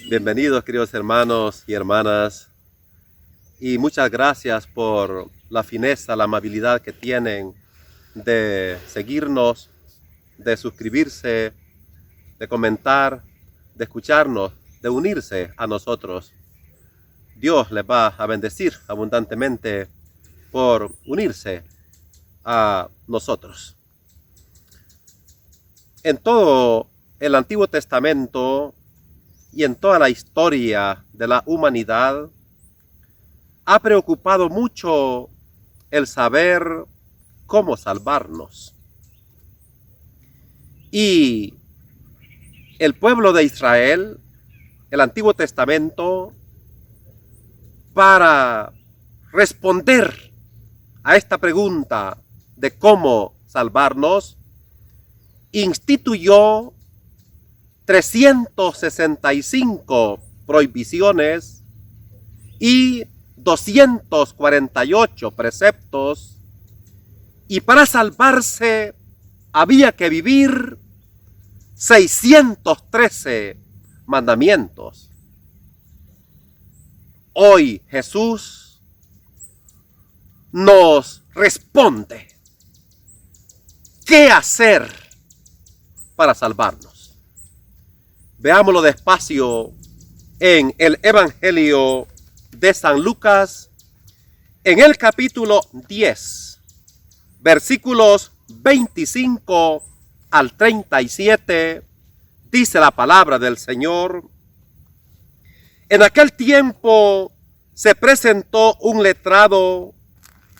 Bienvenidos, queridos hermanos y hermanas, y muchas gracias por la fineza, la amabilidad que tienen de seguirnos, de suscribirse, de comentar, de escucharnos, de unirse a nosotros. Dios les va a bendecir abundantemente por unirse a nosotros. En todo el Antiguo Testamento y en toda la historia de la humanidad, ha preocupado mucho el saber cómo salvarnos. Y el pueblo de Israel, el Antiguo Testamento, para responder a esta pregunta de cómo salvarnos, instituyó 365 prohibiciones y 248 preceptos, y para salvarse había que vivir 613 mandamientos. Hoy Jesús nos responde qué hacer para salvarnos. Veámoslo despacio en el Evangelio de San Lucas, en el capítulo 10, versículos 25 al 37, dice la palabra del Señor: En aquel tiempo se presentó un letrado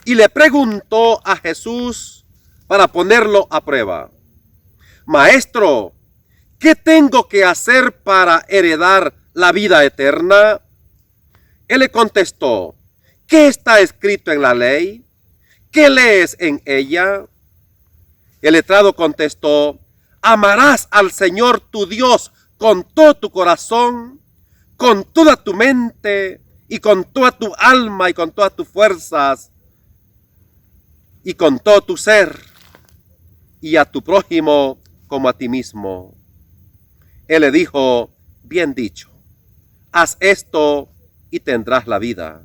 y le preguntó a Jesús para ponerlo a prueba: Maestro, ¿qué tengo que hacer para heredar la vida eterna? Él le contestó: ¿qué está escrito en la ley? ¿Qué lees en ella? El letrado contestó: amarás al Señor tu Dios con todo tu corazón, con toda tu mente y con toda tu alma y con todas tus fuerzas y con todo tu ser, y a tu prójimo como a ti mismo. Él le dijo: bien dicho, haz esto y tendrás la vida.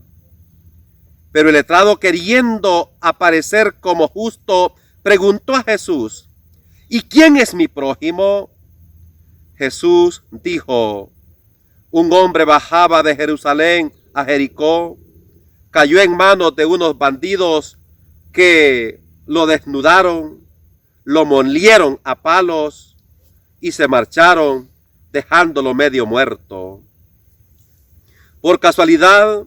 Pero el letrado, queriendo aparecer como justo, preguntó a Jesús: ¿y quién es mi prójimo? Jesús dijo: un hombre bajaba de Jerusalén a Jericó, cayó en manos de unos bandidos que lo desnudaron, lo molieron a palos y se marcharon, dejándolo medio muerto. Por casualidad,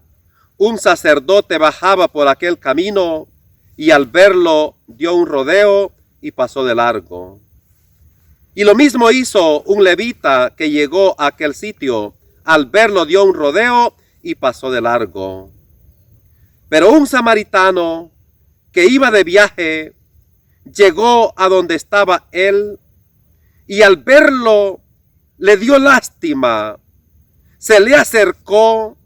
un sacerdote bajaba por aquel camino y al verlo dio un rodeo y pasó de largo. Y lo mismo hizo un levita que llegó a aquel sitio. Al verlo dio un rodeo y pasó de largo. Pero un samaritano que iba de viaje llegó a donde estaba él y al verlo le dio lástima. Se le acercó,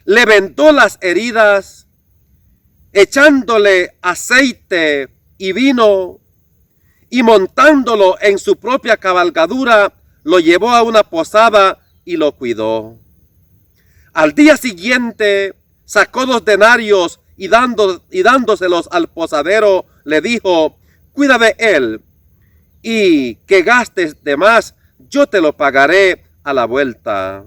le vendó las heridas, echándole aceite y vino, y montándolo en su propia cabalgadura, lo llevó a una posada y lo cuidó. Al día siguiente sacó 2 denarios y dándoselos al posadero, le dijo: cuida de él, y que gastes de más, yo te lo pagaré a la vuelta.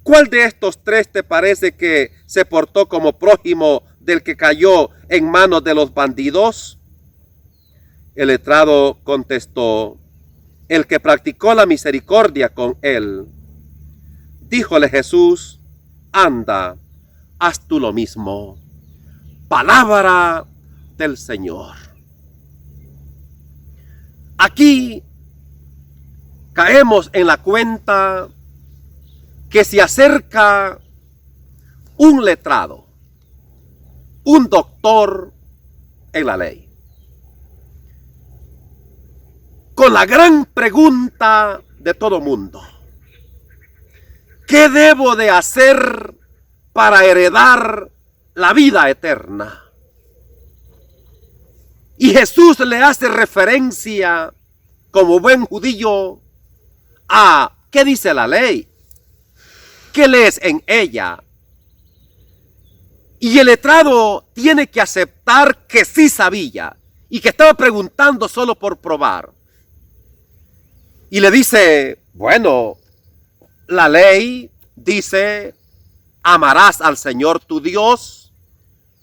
¿Cuál de estos 3 te parece que se portó como prójimo del que cayó en manos de los bandidos? El letrado contestó: el que practicó la misericordia con él. Díjole Jesús: anda, haz tú lo mismo. Palabra del Señor. Aquí caemos en la cuenta que se acerca un letrado, un doctor en la ley, con la gran pregunta de todo mundo: ¿qué debo de hacer para heredar la vida eterna. Y Jesús le hace referencia, como buen judío, a ¿qué dice la ley? ¿Qué lees en ella? Y el letrado tiene que aceptar que sí sabía y que estaba preguntando solo por probar. Y le dice, bueno, la ley dice, amarás al Señor tu Dios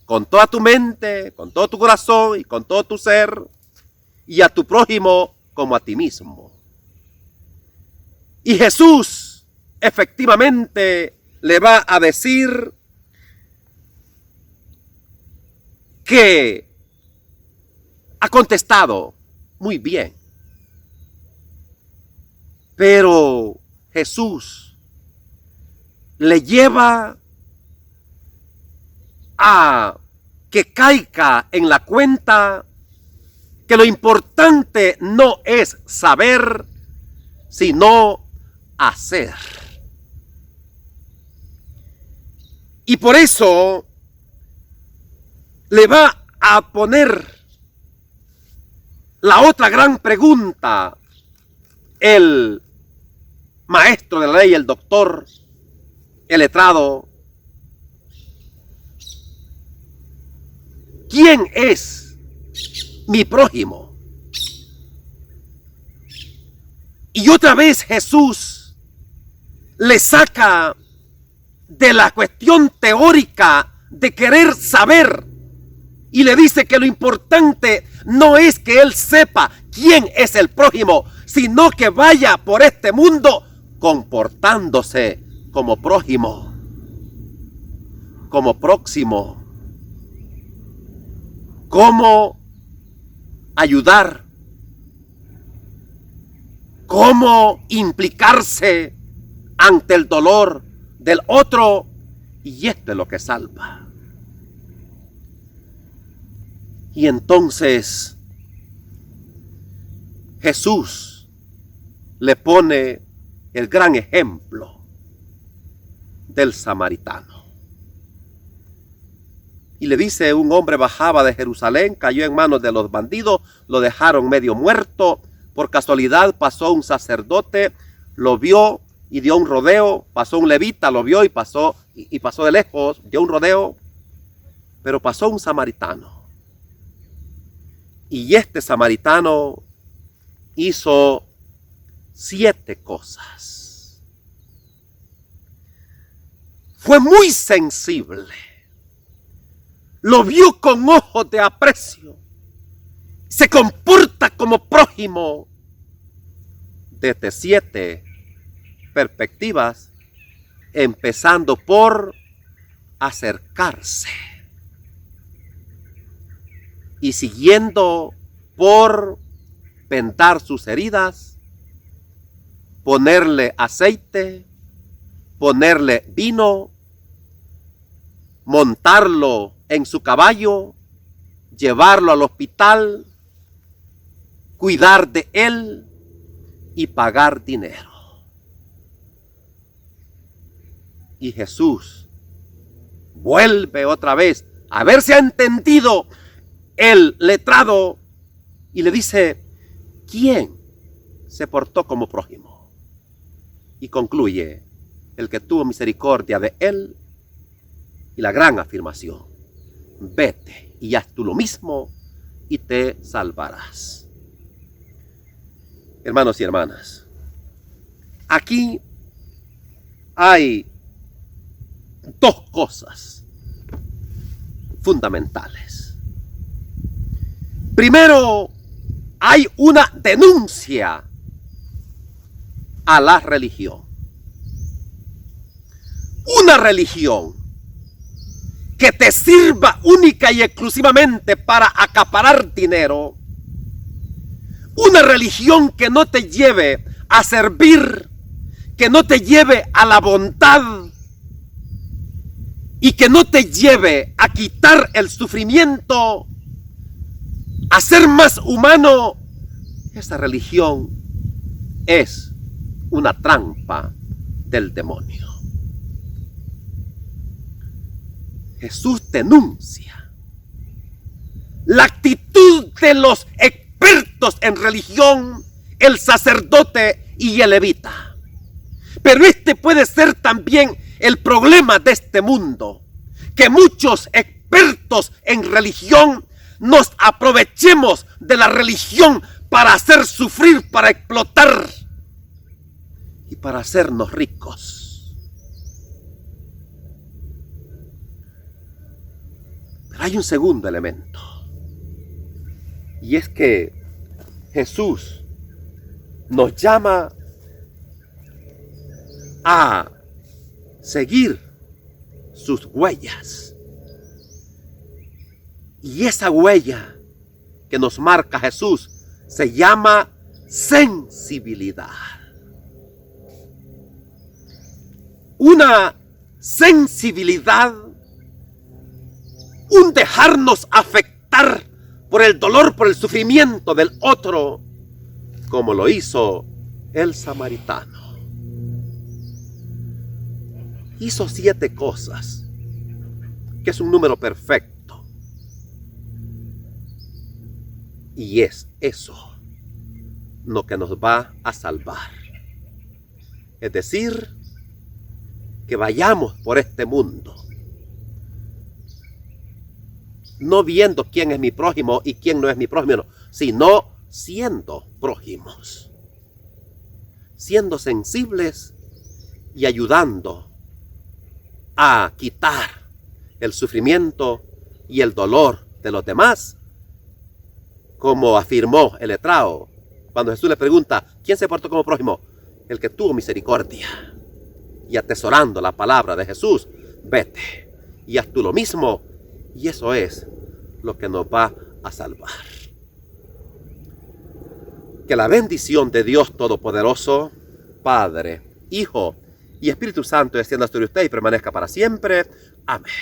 con toda tu mente, con todo tu corazón y con todo tu ser, y a tu prójimo como a ti mismo. Y Jesús efectivamente le va a decir que ha contestado muy bien. Pero Jesús le lleva a que caiga en la cuenta que lo importante no es saber, sino hacer. Y por eso le va a poner la otra gran pregunta el maestro de la ley, el doctor, el letrado. ¿Quién es mi prójimo? Y otra vez Jesús le saca de la cuestión teórica de querer saber y le dice que lo importante no es que él sepa quién es el prójimo, sino que vaya por este mundo comportándose como prójimo, como próximo, cómo ayudar, cómo implicarse ante el dolor del otro, y esto es lo que salva. Y entonces Jesús le pone el gran ejemplo del samaritano. Y le dice, un hombre bajaba de Jerusalén, cayó en manos de los bandidos, lo dejaron medio muerto. Por casualidad pasó un sacerdote, lo vio y dio un rodeo. Pasó un levita, lo vio y pasó de lejos, dio un rodeo. Pero pasó un samaritano. Y este samaritano hizo 7 cosas. Fue muy sensible. Lo vio con ojos de aprecio. Se comporta como prójimo desde 7 perspectivas, empezando por acercarse y siguiendo por vendar sus heridas, ponerle aceite, ponerle vino, montarlo en su caballo, llevarlo al hospital, cuidar de él y pagar dinero. Y Jesús vuelve otra vez a ver si ha entendido el letrado y le dice, ¿quién se portó como prójimo? Y concluye, el que tuvo misericordia de él, y la gran afirmación, vete y haz tú lo mismo y te salvarás. Hermanos y hermanas, aquí hay 2 cosas fundamentales. Primero, hay una denuncia a la religión. Una religión que te sirva única y exclusivamente para acaparar dinero. Una religión que no te lleve a servir, que no te lleve a la bondad y que no te lleve a quitar el sufrimiento, a ser más humano. Esa religión es una trampa del demonio. Jesús denuncia la actitud de los expertos en religión, el sacerdote y el levita. Pero este puede ser también el problema de este mundo, que muchos expertos en religión nos aprovechemos de la religión para hacer sufrir, para explotar y para hacernos ricos. Pero hay un segundo elemento, y es que Jesús nos llama a seguir sus huellas. Y esa huella que nos marca Jesús se llama sensibilidad. Una sensibilidad, un dejarnos afectar por el dolor, por el sufrimiento del otro, como lo hizo el samaritano. Hizo 7 cosas, que es un número perfecto. Y es eso lo que nos va a salvar. Es decir, que vayamos por este mundo, no viendo quién es mi prójimo y quién no es mi prójimo, sino siendo prójimos, siendo sensibles y ayudando a quitar el sufrimiento y el dolor de los demás, como afirmó el letrado cuando Jesús le pregunta: ¿quién se portó como prójimo? El que tuvo misericordia. Y atesorando la palabra de Jesús, vete y haz tú lo mismo, y eso es lo que nos va a salvar. Que la bendición de Dios Todopoderoso, Padre, Hijo y Espíritu Santo descienda sobre usted y permanezca para siempre. Amén.